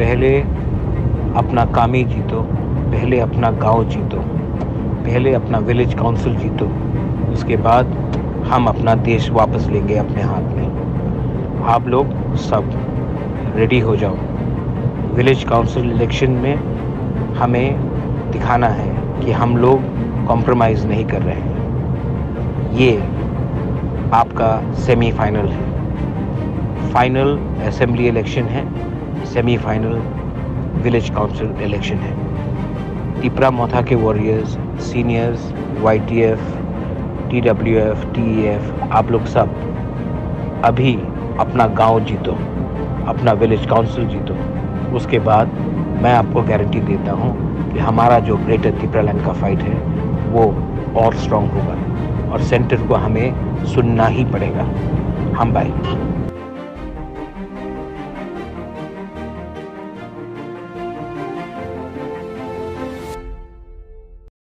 पहले अपना कामी जीतो, पहले अपना गांव जीतो, पहले अपना विलेज काउंसिल जीतो, उसके बाद हम अपना देश वापस लेंगे अपने हाथ में। आप लोग सब रेडी हो जाओ। विलेज काउंसिल इलेक्शन में हमें दिखाना है कि हम लोग कॉम्प्रोमाइज़ नहीं कर रहे हैं। ये आपका सेमीफाइनल है। फाइनल असेंबली इलेक्शन है, सेमीफाइनल विलेज काउंसिल इलेक्शन है। तिपरा मोथा के warriors, seniors, YTF, TWF, TEF, आप लोग सब अभी अपना गांव जीतो, अपना विलेज काउंसिल जीतो। उसके बाद मैं आपको गारंटी देता हूं कि हमारा जो ग्रेटर तिपरालैंड का फाइट है वो और स्ट्रांग होगा और सेंटर को हमें सुनना ही पड़ेगा। हम बाय।